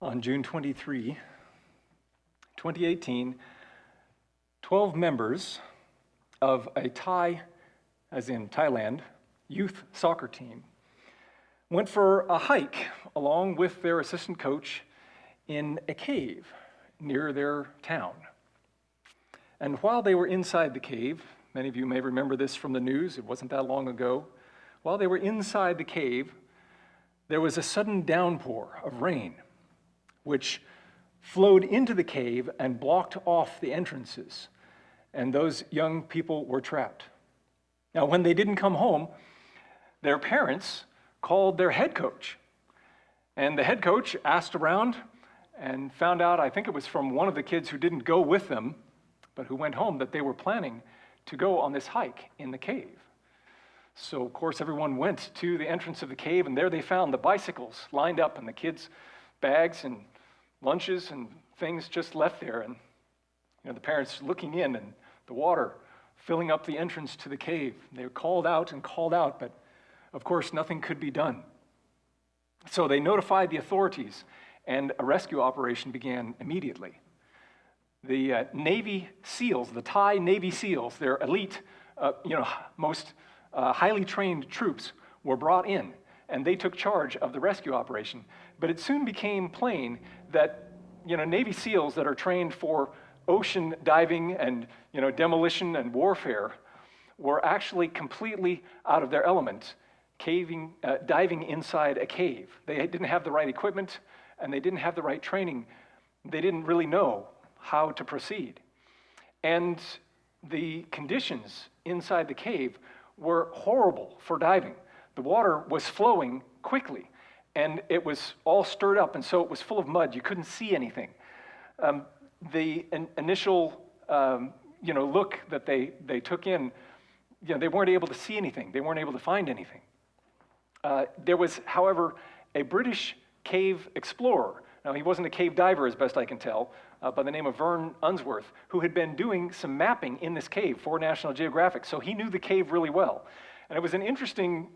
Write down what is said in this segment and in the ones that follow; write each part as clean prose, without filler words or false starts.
On June 23, 2018, 12 members of a Thai, as in Thailand, youth soccer team went for a hike along with their assistant coach in a cave near their town. And while they were inside the cave, many of you may remember this from the news, it wasn't that long ago, while they were inside the cave, there was a sudden downpour of rain, which flowed into the cave and blocked off the entrances, and those young people were trapped. Now, when they didn't come home, their parents called their head coach, and the head coach asked around and found out, I think it was from one of the kids who didn't go with them, but who went home, that they were planning to go on this hike in the cave. So, of course, everyone went to the entrance of the cave, and there they found the bicycles lined up and the kids' bags and lunches and things just left there. And the parents looking in and the water filling up the entrance to the cave. They called out and called out, but of course nothing could be done. So they notified the authorities, and a rescue operation began immediately. The Navy SEALs, the Thai Navy SEALs, their elite, most highly trained troops were brought in, and they took charge of the rescue operation. But it soon became plain that Navy SEALs that are trained for ocean diving and demolition and warfare were actually completely out of their element, diving inside a cave. They didn't have the right equipment, and they didn't have the right training. They didn't really know how to proceed. And the conditions inside the cave were horrible for diving. The water was flowing quickly, and it was all stirred up, and so it was full of mud. You couldn't see anything. The initial look that they took in, they weren't able to see anything. They weren't able to find anything. There was, however, a British cave explorer. Now, he wasn't a cave diver, as best I can tell, by the name of Vern Unsworth, who had been doing some mapping in this cave for National Geographic, so he knew the cave really well. And it was an interesting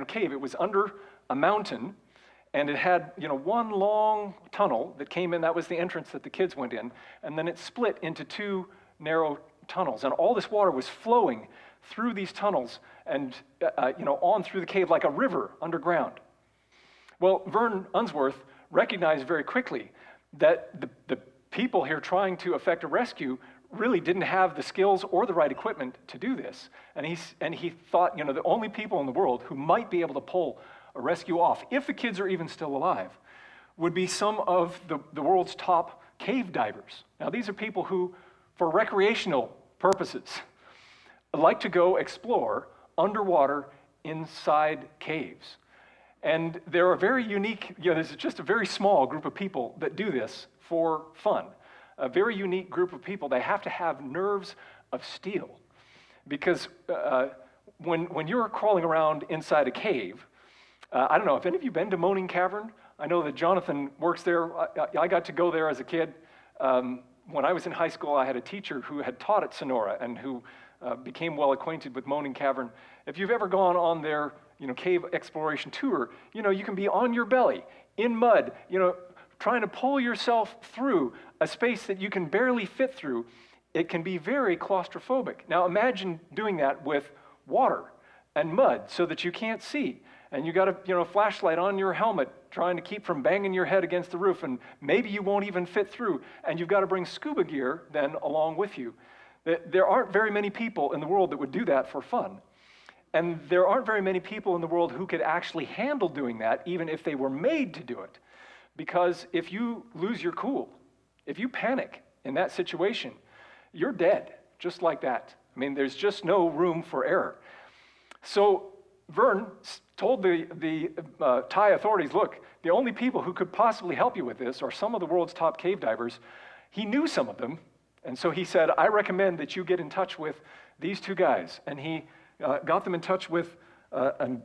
cave. It was under a mountain, and it had one long tunnel that came in. That was the entrance that the kids went in, and then it split into two narrow tunnels, and all this water was flowing through these tunnels and on through the cave like a river underground. Well, Vern Unsworth recognized very quickly that the people here trying to effect a rescue really didn't have the skills or the right equipment to do this. And he thought, the only people in the world who might be able to pull a rescue off, if the kids are even still alive, would be some of the world's top cave divers. Now, these are people who, for recreational purposes, like to go explore underwater inside caves. And there are very unique, there's just a very small group of people that do this for fun. A very unique group of people. They have to have nerves of steel, because when you're crawling around inside a cave, I don't know, have any of you been to Moaning Cavern? I know that Jonathan works there. I got to go there as a kid. When I was in high school, I had a teacher who had taught at Sonora and who became well acquainted with Moaning Cavern. If you've ever gone on their cave exploration tour, you can be on your belly in mud, trying to pull yourself through a space that you can barely fit through. It can be very claustrophobic. Now imagine doing that with water and mud so that you can't see. And you got a flashlight on your helmet trying to keep from banging your head against the roof, and maybe you won't even fit through. And you've got to bring scuba gear then along with you. There aren't very many people in the world that would do that for fun. And there aren't very many people in the world who could actually handle doing that, even if they were made to do it. Because if you lose your cool, if you panic in that situation, you're dead, just like that. I mean, there's just no room for error. So Vern told the Thai authorities, look, the only people who could possibly help you with this are some of the world's top cave divers. He knew some of them, and so he said, I recommend that you get in touch with these two guys. And he got them in touch with a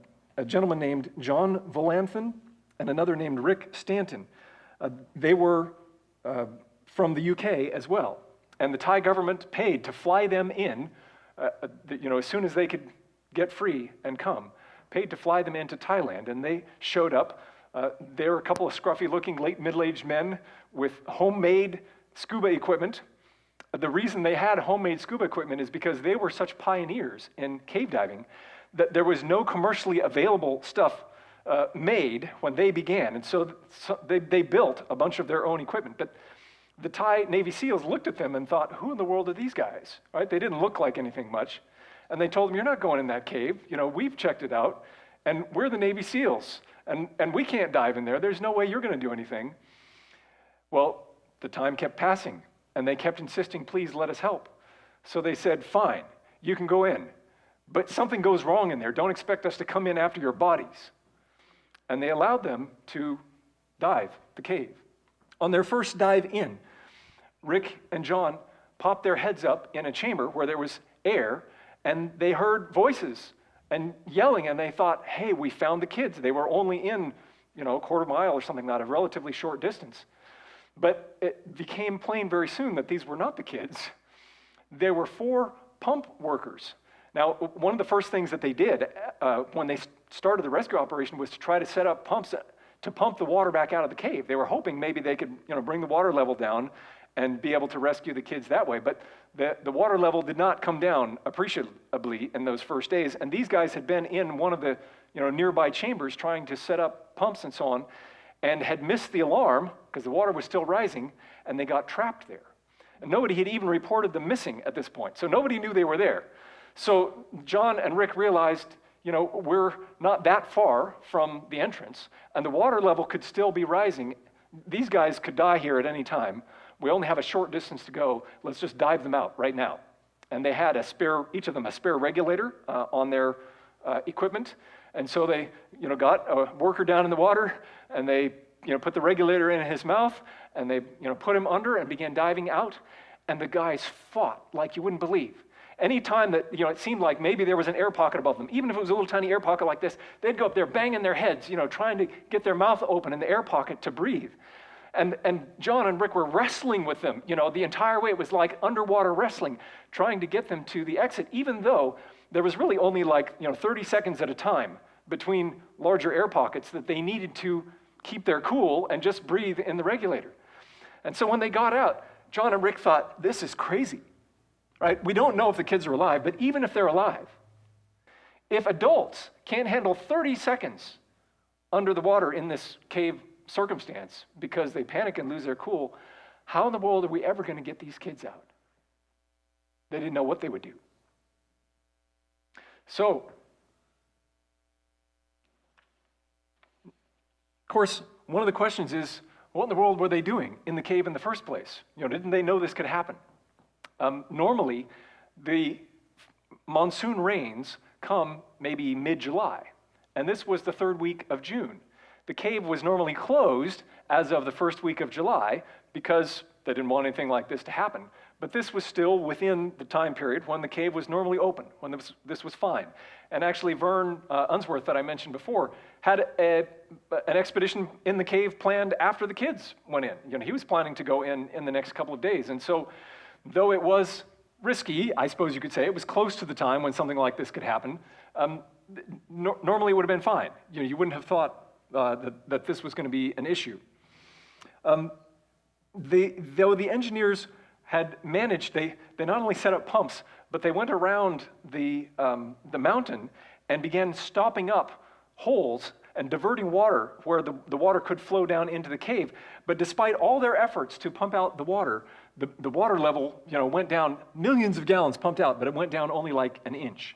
gentleman named John Volanthen and another named Rick Stanton. They were from the UK as well. And the Thai government paid to fly them in, as soon as they could get free and come, paid to fly them into Thailand. And they showed up They were a couple of scruffy-looking, late middle-aged men with homemade scuba equipment. The reason they had homemade scuba equipment is because they were such pioneers in cave diving that there was no commercially available stuff made when they began. And so they built a bunch of their own equipment. But the Thai Navy SEALs looked at them and thought, who in the world are these guys? Right? They didn't look like anything much. And they told them, you're not going in that cave. We've checked it out. And we're the Navy SEALs. And we can't dive in there. There's no way you're going to do anything. Well, the time kept passing. And they kept insisting, please let us help. So they said, fine, you can go in. But something goes wrong in there. Don't expect us to come in after your bodies. And they allowed them to dive the cave. On their first dive in, Rick and John popped their heads up in a chamber where there was air, and they heard voices and yelling, and they thought, hey, we found the kids. They were only in, a quarter mile or something, not a relatively short distance. But it became plain very soon that these were not the kids. They were 4 pump workers. Now, one of the first things that they did when they started the rescue operation was to try to set up pumps to pump the water back out of the cave. They were hoping maybe they could bring the water level down and be able to rescue the kids that way. But the water level did not come down appreciably in those first days. And these guys had been in one of the nearby chambers trying to set up pumps and so on, and had missed the alarm because the water was still rising, and they got trapped there. And nobody had even reported them missing at this point. So nobody knew they were there. So John and Rick realized, we're not that far from the entrance, and the water level could still be rising. These guys could die here at any time. We only have a short distance to go. Let's just dive them out right now. And they had each of them a spare regulator on their equipment. And so they, got a worker down in the water, and they, put the regulator in his mouth, and they, put him under and began diving out. And the guys fought like you wouldn't believe. Anytime that, it seemed like maybe there was an air pocket above them, even if it was a little tiny air pocket like this, they'd go up there banging their heads, trying to get their mouth open in the air pocket to breathe. And John and Rick were wrestling with them, the entire way. It was like underwater wrestling, trying to get them to the exit, even though there was really only 30 seconds at a time between larger air pockets that they needed to keep their cool and just breathe in the regulator. And so when they got out, John and Rick thought, this is crazy, right? We don't know if the kids are alive, but even if they're alive, if adults can't handle 30 seconds under the water in this cave circumstance because they panic and lose their cool, how in the world are we ever going to get these kids out? They didn't know what they would do. So, of course, one of the questions is, what in the world were they doing in the cave in the first place? Didn't they know this could happen? Normally, the monsoon rains come maybe mid-July, and this was the 3rd week of June. The cave was normally closed as of the 1st week of July because they didn't want anything like this to happen. But this was still within the time period when the cave was normally open, when this was fine. And actually, Vern Unsworth, that I mentioned before, had an expedition in the cave planned after the kids went in. He was planning to go in the next couple of days. And so, though it was risky, I suppose you could say, it was close to the time when something like this could happen, normally it would have been fine. You wouldn't have thought that this was going to be an issue. Though the engineers had managed, they not only set up pumps, but they went around the mountain and began stopping up holes and diverting water where the water could flow down into the cave. But despite all their efforts to pump out the water level went down, millions of gallons pumped out, but it went down only like an inch.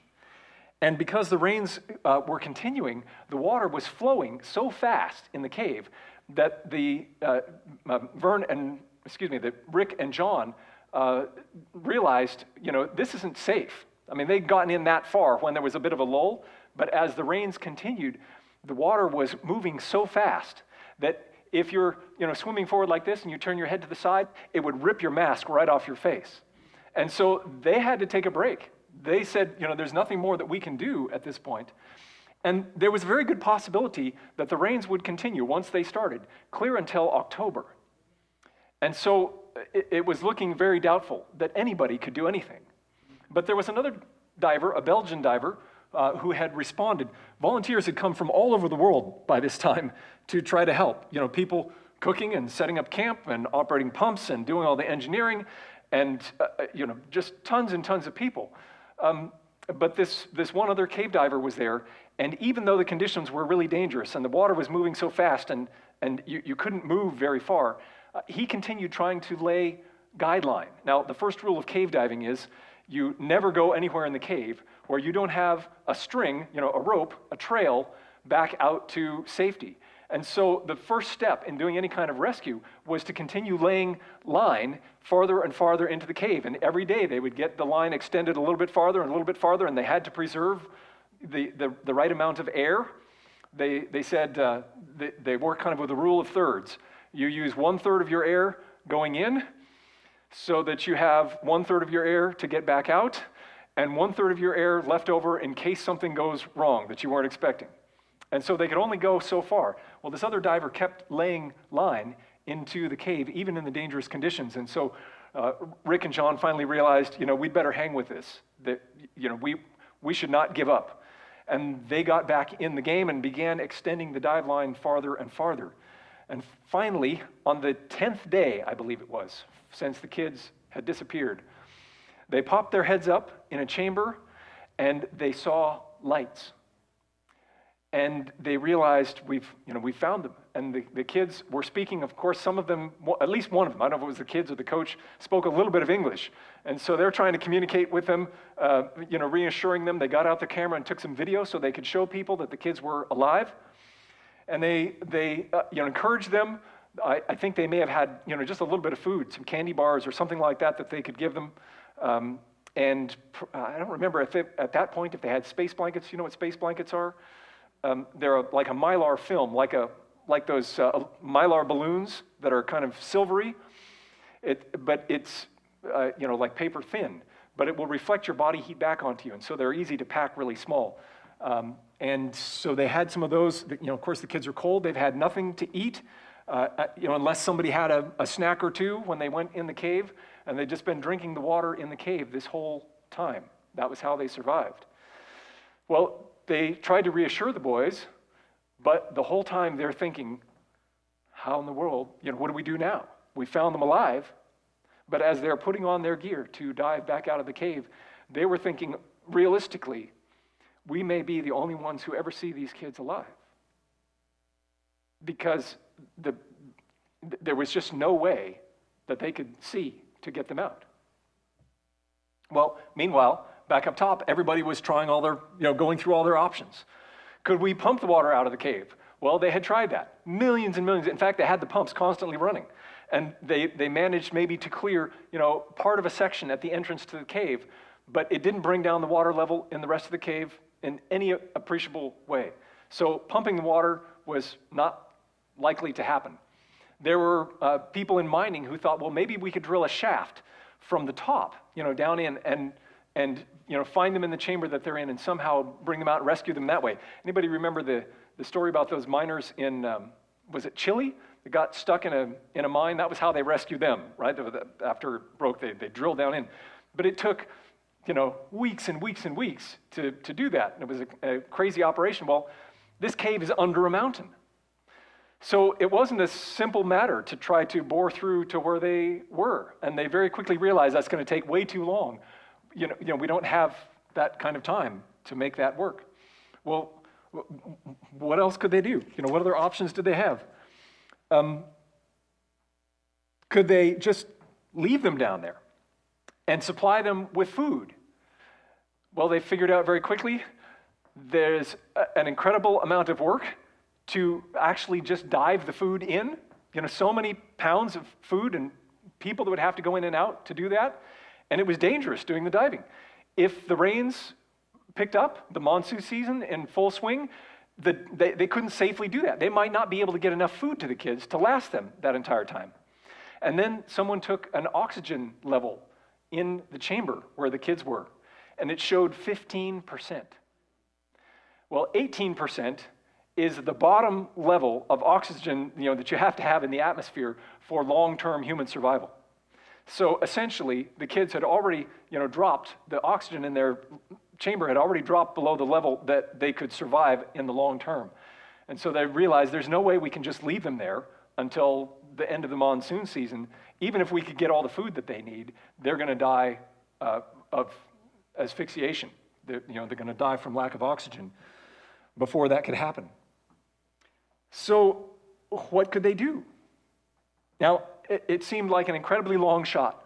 And because the rains were continuing, the water was flowing so fast in the cave that that Rick and John realized, this isn't safe. I mean, they'd gotten in that far when there was a bit of a lull, but as the rains continued, the water was moving so fast that if you're, swimming forward like this and you turn your head to the side, it would rip your mask right off your face. And so they had to take a break. They said, there's nothing more that we can do at this point. And there was a very good possibility that the rains would continue once they started, clear until October. And so it was looking very doubtful that anybody could do anything. But there was another diver, a Belgian diver, who had responded. Volunteers had come from all over the world by this time to try to help. People cooking and setting up camp and operating pumps and doing all the engineering, and just tons and tons of people. But this one other cave diver was there, and even though the conditions were really dangerous and the water was moving so fast and you couldn't move very far, he continued trying to lay guideline. Now, the first rule of cave diving is you never go anywhere in the cave where you don't have a string, a rope, a trail back out to safety. And so the first step in doing any kind of rescue was to continue laying line farther and farther into the cave. And every day they would get the line extended a little bit farther and a little bit farther, and they had to preserve the right amount of air. They said they work kind of with a rule of thirds. You use 1/3 of your air going in so that you have 1/3 of your air to get back out, and 1/3 of your air left over in case something goes wrong that you weren't expecting. And so they could only go so far. Well, this other diver kept laying line into the cave, even in the dangerous conditions. And so Rick and John finally realized, we'd better hang with this. That, we should not give up. And they got back in the game and began extending the dive line farther and farther. And finally, on the 10th day, I believe it was, since the kids had disappeared, they popped their heads up in a chamber and they saw lights. And they realized we found them. And the kids were speaking, of course, some of them, at least one of them, I don't know if it was the kids or the coach, spoke a little bit of English. And so they're trying to communicate with them, reassuring them. They got out the camera and took some video so they could show people that the kids were alive. And they encouraged them. I think they may have had, just a little bit of food, some candy bars or something like that they could give them. And I don't remember at that point if they had space blankets. You know what space blankets are? They're like a mylar film, like those mylar balloons that are kind of silvery. But it's like paper thin, but it will reflect your body heat back onto you, and so they're easy to pack really small. And so they had some of those. Of course, the kids are cold. They've had nothing to eat, unless somebody had a snack or two when they went in the cave, and they'd just been drinking the water in the cave this whole time. That was how they survived. Well, they tried to reassure the boys, but the whole time they're thinking, how in the world, what do we do now? We found them alive, but as they're putting on their gear to dive back out of the cave, they were thinking, realistically, we may be the only ones who ever see these kids alive. Because there was just no way that they could see to get them out. Well, meanwhile, back up top, everybody was trying all their, going through all their options. Could we pump the water out of the cave? Well, they had tried that. Millions and millions. In fact, they had the pumps constantly running. And they managed maybe to clear, part of a section at the entrance to the cave, but it didn't bring down the water level in the rest of the cave in any appreciable way. So pumping the water was not likely to happen. There were people in mining who thought, well, maybe we could drill a shaft from the top, down in and find them in the chamber that they're in and somehow bring them out and rescue them that way. Anybody remember the story about those miners in, was it Chile? They got stuck in a mine. That was how they rescued them, right? After it broke, they drilled down in. But it took, weeks and weeks and weeks to do that. And it was a crazy operation. Well, this cave is under a mountain. So it wasn't a simple matter to try to bore through to where they were. And they very quickly realized that's going to take way too long. We don't have that kind of time to make that work. Well, what else could they do? What other options did they have? Could they just leave them down there and supply them with food? Well, they figured out very quickly there's an incredible amount of work to actually just dive the food in. So many pounds of food and people that would have to go in and out to do that. And it was dangerous doing the diving. If the rains picked up, the monsoon season in full swing, they couldn't safely do that. They might not be able to get enough food to the kids to last them that entire time. And then someone took an oxygen level in the chamber where the kids were, and it showed 15%. Well, 18% is the bottom level of oxygen that you have to have in the atmosphere for long-term human survival. So essentially, the kids had already dropped the oxygen in their chamber had already dropped below the level that they could survive in the long term. And so they realized there's no way we can just leave them there until the end of the monsoon season. Even if we could get all the food that they need, they're going to die of asphyxiation. They're going to die from lack of oxygen before that could happen. So what could they do? Now, it seemed like an incredibly long shot.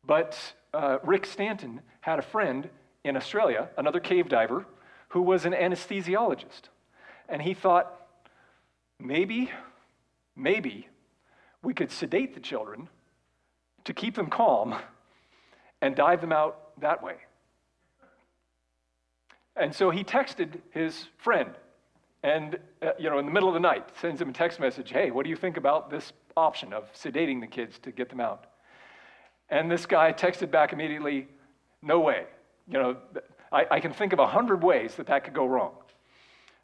But Rick Stanton had a friend in Australia, another cave diver, who was an anesthesiologist. And he thought, maybe we could sedate the children to keep them calm and dive them out that way. And so he texted his friend, and in the middle of the night, sends him a text message, hey, what do you think about this option of sedating the kids to get them out? And this guy texted back immediately, no way. I can think of 100 ways that could go wrong.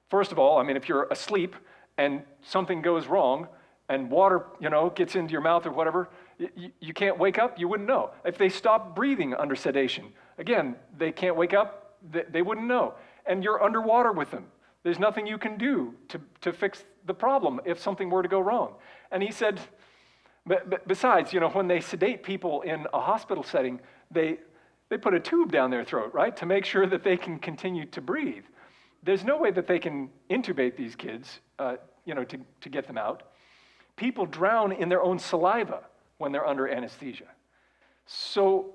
First of all, if you're asleep and something goes wrong and water, gets into your mouth or whatever, you can't wake up, you wouldn't know. If they stop breathing under sedation, again, they can't wake up, they wouldn't know. And you're underwater with them. There's nothing you can do to fix the problem if something were to go wrong. And he said, besides, when they sedate people in a hospital setting, they put a tube down their throat, right, to make sure that they can continue to breathe. There's no way that they can intubate these kids, to get them out. People drown in their own saliva when they're under anesthesia. So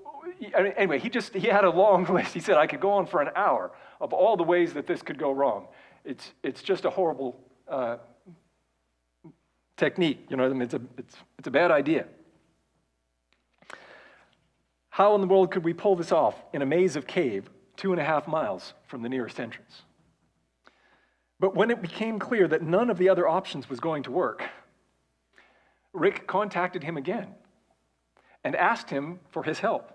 anyway, he had a long list. He said, I could go on for an hour of all the ways that this could go wrong. It's just a horrible technique. It's a bad idea. How in the world could we pull this off in a maze of cave 2.5 miles from the nearest entrance? But when it became clear that none of the other options was going to work, Rick contacted him again and asked him for his help.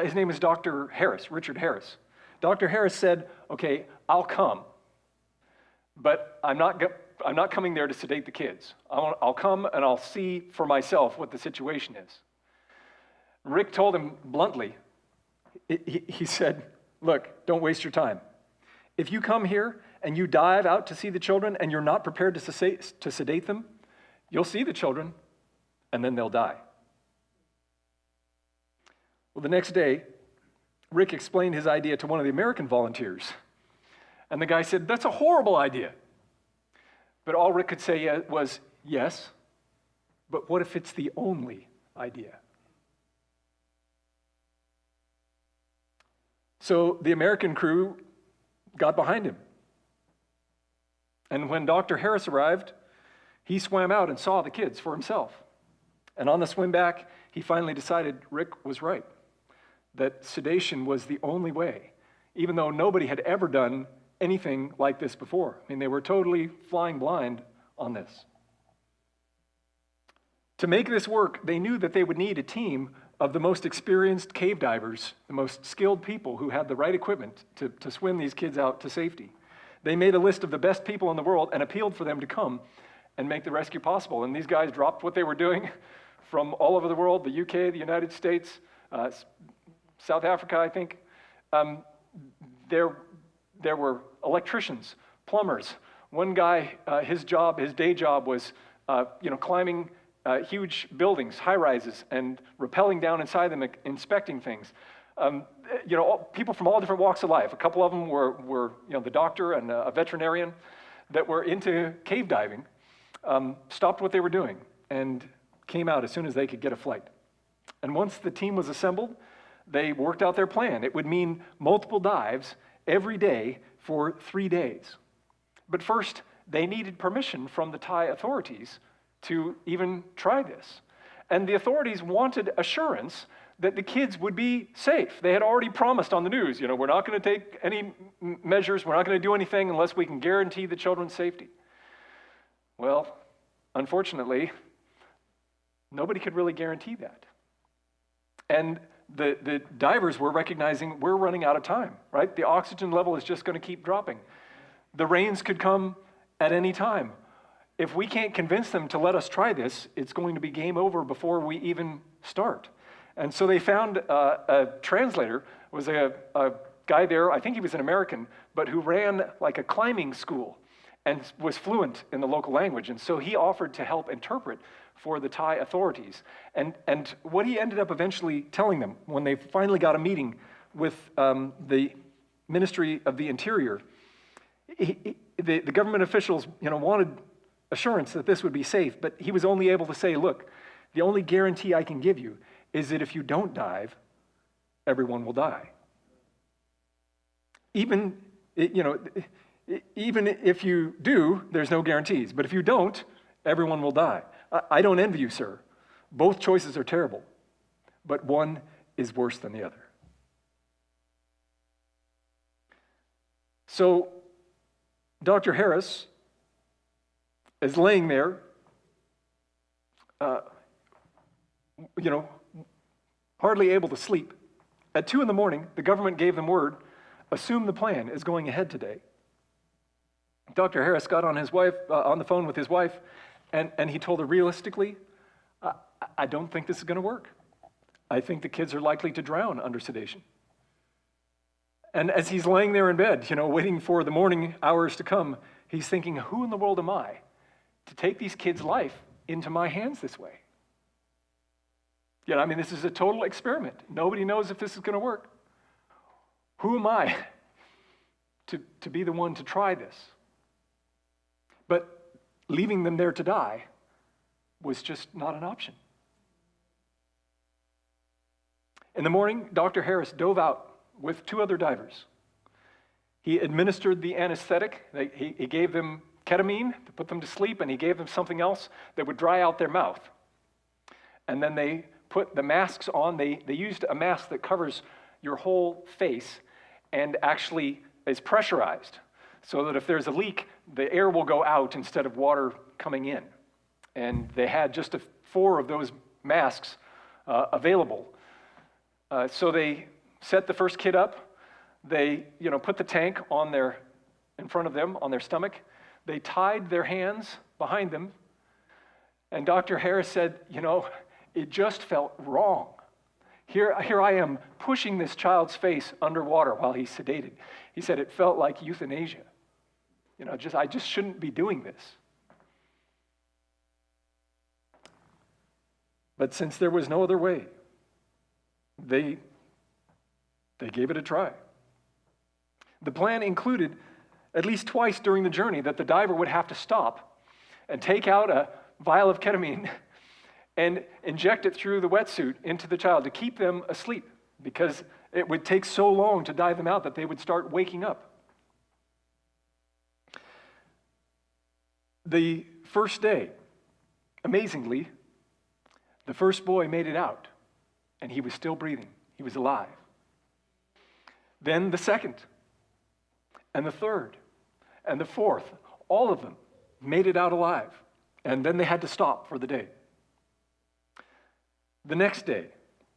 His name is Dr. Harris, Richard Harris. Dr. Harris said, okay, I'll come, but I'm not coming there to sedate the kids. I'll come and I'll see for myself what the situation is. Rick told him bluntly, he said, look, don't waste your time. If you come here and you dive out to see the children and you're not prepared to sedate them, you'll see the children and then they'll die. Well, the next day, Rick explained his idea to one of the American volunteers. And the guy said, that's a horrible idea. But all Rick could say was, yes, but what if it's the only idea? So the American crew got behind him. And when Dr. Harris arrived, he swam out and saw the kids for himself. And on the swim back, he finally decided Rick was right, that sedation was the only way, even though nobody had ever done anything like this before. They were totally flying blind on this. To make this work, they knew that they would need a team of the most experienced cave divers, the most skilled people who had the right equipment to swim these kids out to safety. They made a list of the best people in the world and appealed for them to come and make the rescue possible. And these guys dropped what they were doing from all over the world, the UK, the United States, South Africa, I think. There were electricians, plumbers. One guy, his day job was climbing huge buildings, high-rises, and rappelling down inside them, inspecting things. People from all different walks of life. A couple of them were the doctor and a veterinarian that were into cave diving, stopped what they were doing and came out as soon as they could get a flight. And once the team was assembled, they worked out their plan. It would mean multiple dives every day for 3 days. But first, they needed permission from the Thai authorities to even try this. And the authorities wanted assurance that the kids would be safe. They had already promised on the news, we're not going to take any measures, we're not going to do anything unless we can guarantee the children's safety. Well, unfortunately, nobody could really guarantee that. And the divers were recognizing we're running out of time, right? The oxygen level is just going to keep dropping. The rains could come at any time. If we can't convince them to let us try this, it's going to be game over before we even start. And so they found a translator was a guy there, I think he was an American, but who ran like a climbing school and was fluent in the local language. And so he offered to help interpret for the Thai authorities. And what he ended up eventually telling them when they finally got a meeting with the Ministry of the Interior, the government officials wanted assurance that this would be safe, but he was only able to say, look, the only guarantee I can give you is that if you don't dive, everyone will die. Even if you do, there's no guarantees. But if you don't, everyone will die. I don't envy you, sir. Both choices are terrible, but one is worse than the other. So Dr. Harris is laying there, hardly able to sleep. At 2 a.m, the government gave them word, assume the plan is going ahead today. Dr. Harris got on the phone with his wife, and he told her realistically, I don't think this is going to work. I think the kids are likely to drown under sedation. And as he's laying there in bed, waiting for the morning hours to come, he's thinking, who in the world am I to take these kids' life into my hands this way? This is a total experiment. Nobody knows if this is going to work. Who am I to be the one to try this? But leaving them there to die was just not an option. In the morning, Dr. Harris dove out with 2 other divers. He administered the anesthetic. He gave them ketamine to put them to sleep, and he gave them something else that would dry out their mouth. And then they put the masks on. They used a mask that covers your whole face and actually is pressurized so that if there's a leak, the air will go out instead of water coming in. And they had just 4 of those masks available. So they set the first kid up. They, put the tank in front of them on their stomach. They tied their hands behind them. And Dr. Harris said, it just felt wrong. Here I am pushing this child's face underwater while he's sedated. He said it felt like euthanasia. I just shouldn't be doing this. But since there was no other way, they gave it a try. The plan included at least twice during the journey that the diver would have to stop and take out a vial of ketamine and inject it through the wetsuit into the child to keep them asleep, because it would take so long to dive them out that they would start waking up. The first day, amazingly, the first boy made it out, and he was still breathing. He was alive. Then the second, and the third, and the fourth, all of them made it out alive, and then they had to stop for the day. The next day,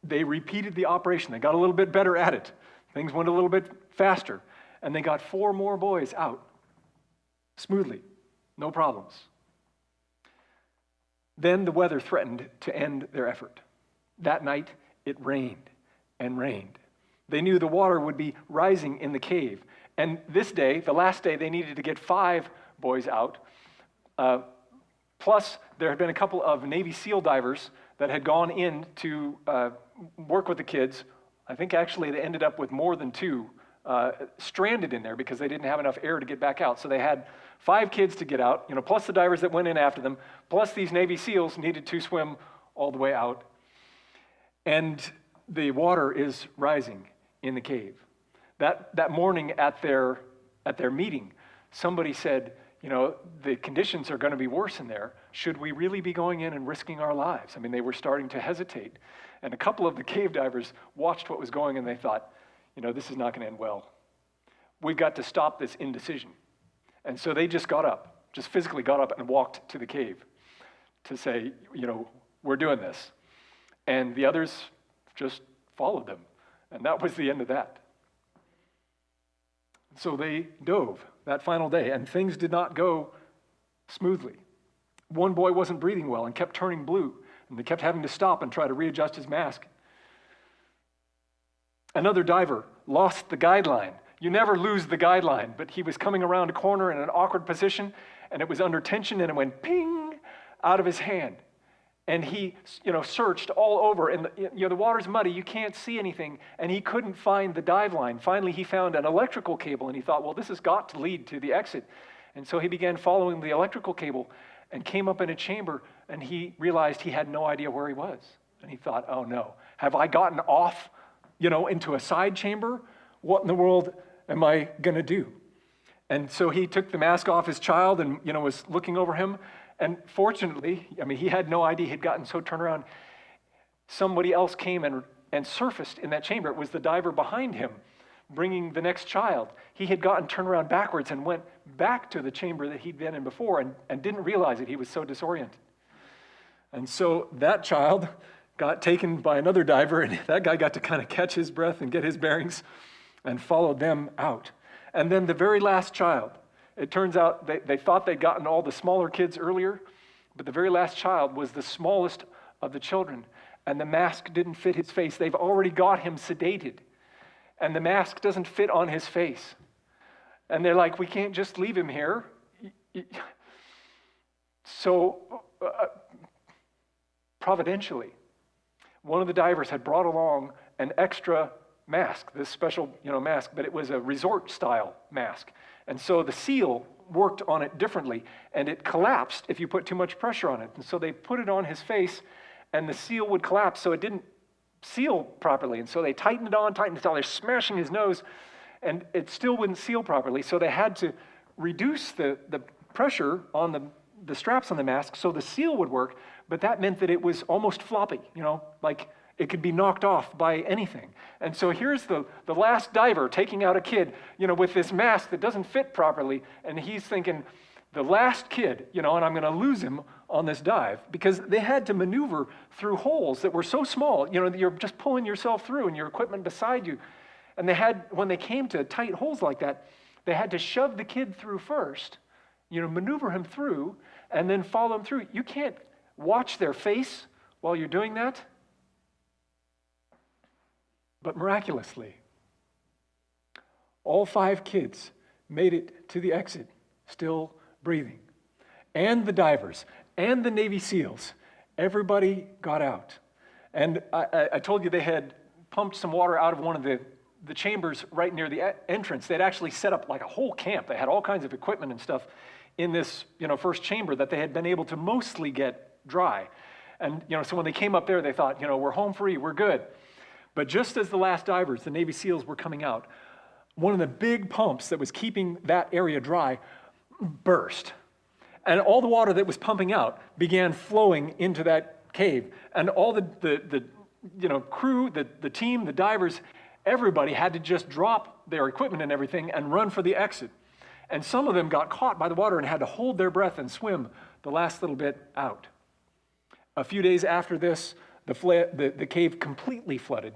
they repeated the operation. They got a little bit better at it. Things went a little bit faster, and they got 4 more boys out smoothly, no problems. Then the weather threatened to end their effort. That night, it rained and rained. They knew the water would be rising in the cave. And this day, the last day, they needed to get 5 boys out. Plus, there had been a couple of Navy SEAL divers that had gone in to work with the kids. I think actually they ended up with more than 2 stranded in there because they didn't have enough air to get back out. So they had 5 kids to get out, plus the divers that went in after them, plus these Navy SEALs needed to swim all the way out. And the water is rising in the cave. That morning at their meeting, somebody said, the conditions are going to be worse in there. Should we really be going in and risking our lives? They were starting to hesitate. And a couple of the cave divers watched what was going and they thought, this is not going to end well. We've got to stop this indecision. And so they just physically got up and walked to the cave to say, we're doing this. And the others just followed them. And that was the end of that. So they dove that final day, and things did not go smoothly. One boy wasn't breathing well and kept turning blue, and they kept having to stop and try to readjust his mask. Another diver lost the guideline. You never lose the guideline, but he was coming around a corner in an awkward position, and it was under tension, and it went ping out of his hand. And he, searched all over, and the water's muddy, you can't see anything, and he couldn't find the dive line. Finally, he found an electrical cable, and he thought, well, this has got to lead to the exit. And so he began following the electrical cable and came up in a chamber, and he realized he had no idea where he was. And he thought, oh no, have I gotten off, into a side chamber? What in the world am I going to do? And so he took the mask off his child and, was looking over him. And fortunately, he had no idea he'd gotten so turned around. Somebody else came and surfaced in that chamber. It was the diver behind him, bringing the next child. He had gotten turned around backwards and went back to the chamber that he'd been in before and didn't realize it. He was so disoriented. And so that child got taken by another diver, and that guy got to kind of catch his breath and get his bearings and followed them out. And then the very last child, it turns out they thought they'd gotten all the smaller kids earlier, but the very last child was the smallest of the children, and the mask didn't fit his face. They've already got him sedated, and the mask doesn't fit on his face. And they're like, we can't just leave him here. So, providentially, one of the divers had brought along an extra mask, this special, mask, but it was a resort-style mask. And so the seal worked on it differently, and it collapsed if you put too much pressure on it. And so they put it on his face, and the seal would collapse, so it didn't seal properly. And so they tightened it on. They're smashing his nose, and it still wouldn't seal properly. So they had to reduce the pressure on the straps on the mask so the seal would work, but that meant that it was almost floppy, like it could be knocked off by anything. And so here's the last diver taking out a kid, with this mask that doesn't fit properly, and he's thinking, the last kid, and I'm going to lose him on this dive, because they had to maneuver through holes that were so small, that you're just pulling yourself through and your equipment beside you. And when they came to tight holes like that, they had to shove the kid through first, maneuver him through, and then follow him through. You can't watch their face while you're doing that. But miraculously, all 5 kids made it to the exit, still breathing. And the divers, and the Navy SEALs, everybody got out. And I told you they had pumped some water out of one of the chambers right near the entrance. They'd actually set up like a whole camp. They had all kinds of equipment and stuff in this, first chamber that they had been able to mostly get dry. And, so when they came up there, they thought, we're home free, we're good. But just as the last divers, the Navy SEALs, were coming out, one of the big pumps that was keeping that area dry burst. And all the water that was pumping out began flowing into that cave. And all the crew, the team, the divers, everybody had to just drop their equipment and everything and run for the exit. And some of them got caught by the water and had to hold their breath and swim the last little bit out. A few days after this, the cave completely flooded,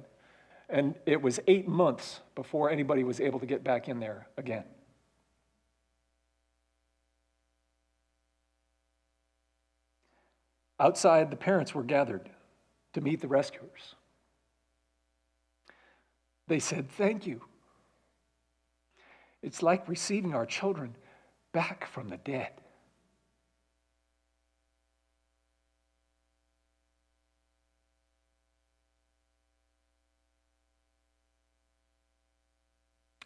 and it was 8 months before anybody was able to get back in there again. Outside, the parents were gathered to meet the rescuers. They said, "Thank you. It's like receiving our children back from the dead."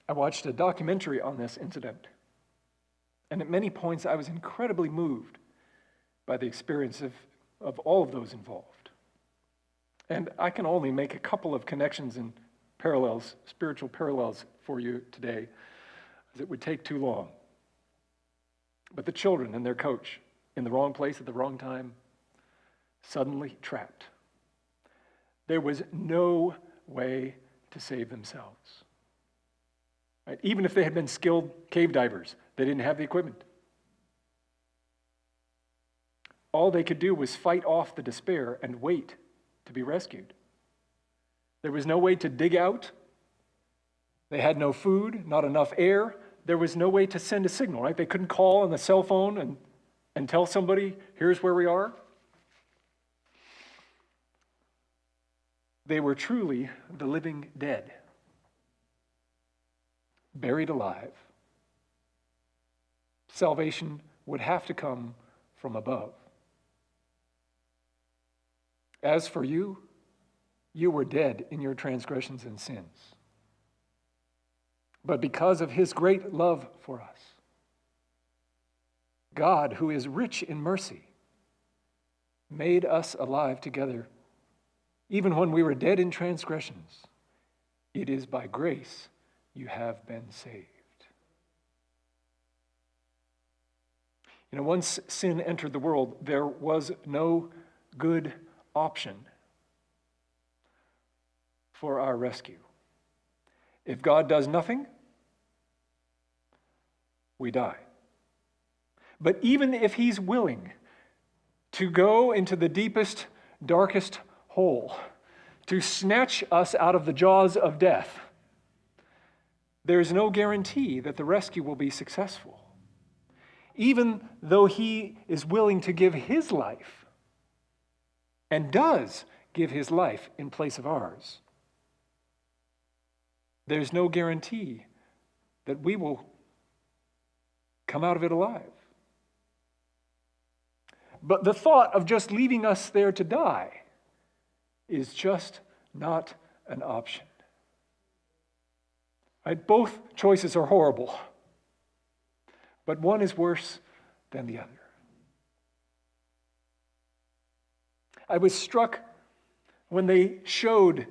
I watched a documentary on this incident, and at many points I was incredibly moved by the experience of all of those involved. And I can only make a couple of connections and parallels, spiritual parallels for you today, as it would take too long. But the children and their coach, in the wrong place at the wrong time, suddenly trapped. There was no way to save themselves. Right? Even if they had been skilled cave divers, they didn't have the equipment. All they could do was fight off the despair and wait to be rescued. There was no way to dig out. They had no food, not enough air. There was no way to send a signal, right? They couldn't call on the cell phone and tell somebody, here's where we are. They were truly the living dead. buried alive. Salvation would have to come from above. As for you, you were dead in your transgressions and sins. But because of his great love for us, God, who is rich in mercy, made us alive together, even when we were dead in transgressions. It is by grace you have been saved. Once sin entered the world, there was no good option for our rescue. If God does nothing, we die. But even if he's willing to go into the deepest, darkest hole, to snatch us out of the jaws of death, there's no guarantee that the rescue will be successful. Even though he is willing to give his life, and does give his life in place of ours, there's no guarantee that we will come out of it alive. But the thought of just leaving us there to die is just not an option. Right? Both choices are horrible, but one is worse than the other. I was struck when they showed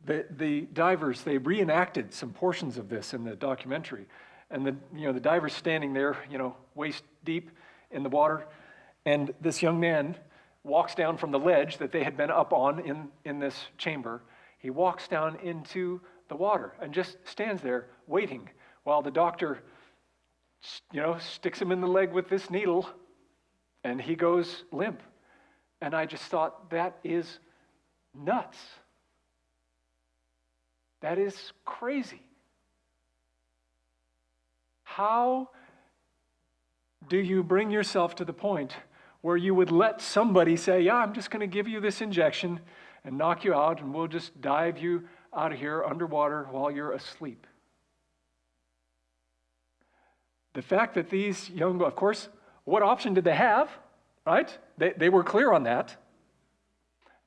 the divers. They reenacted some portions of this in the documentary, and the divers standing there, waist deep in the water, and this young man walks down from the ledge that they had been up on in this chamber. He walks down into the water and just stands there waiting while the doctor, sticks him in the leg with this needle, and he goes limp. And I just thought, that is nuts. That is crazy. How do you bring yourself to the point where you would let somebody say, yeah, I'm just going to give you this injection and knock you out, and we'll just dive you out of here underwater while you're asleep? The fact that these young, of course, what option did they have, right? They were clear on that.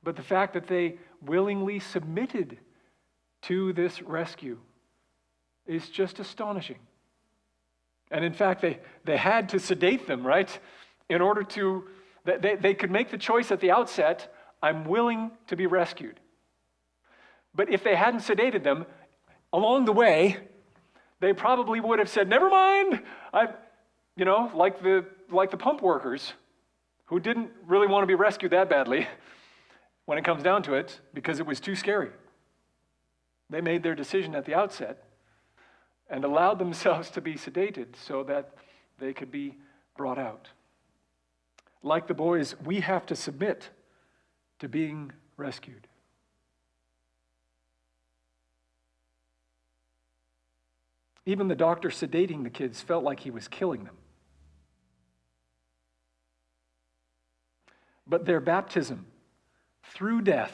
But the fact that they willingly submitted to this rescue is just astonishing. And in fact, they had to sedate them, right? In order to, they could make the choice at the outset, I'm willing to be rescued. But if they hadn't sedated them, along the way, they probably would have said, never mind, like the pump workers who didn't really want to be rescued that badly when it comes down to it because it was too scary. They made their decision at the outset and allowed themselves to be sedated so that they could be brought out. Like the boys, we have to submit to being rescued. Even the doctor sedating the kids felt like he was killing them. But their baptism through death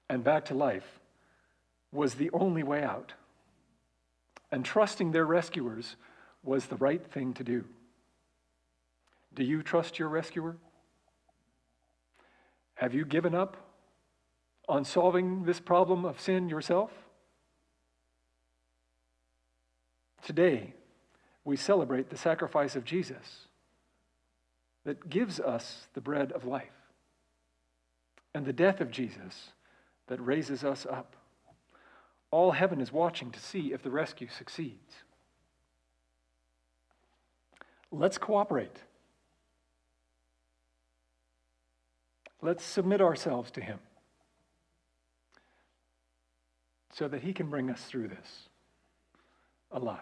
and back to life was the only way out. And trusting their rescuers was the right thing to do. Do you trust your rescuer? Have you given up on solving this problem of sin yourself? Today, we celebrate the sacrifice of Jesus that gives us the bread of life, and the death of Jesus that raises us up. All heaven is watching to see if the rescue succeeds. Let's cooperate. Let's submit ourselves to him so that he can bring us through this alive.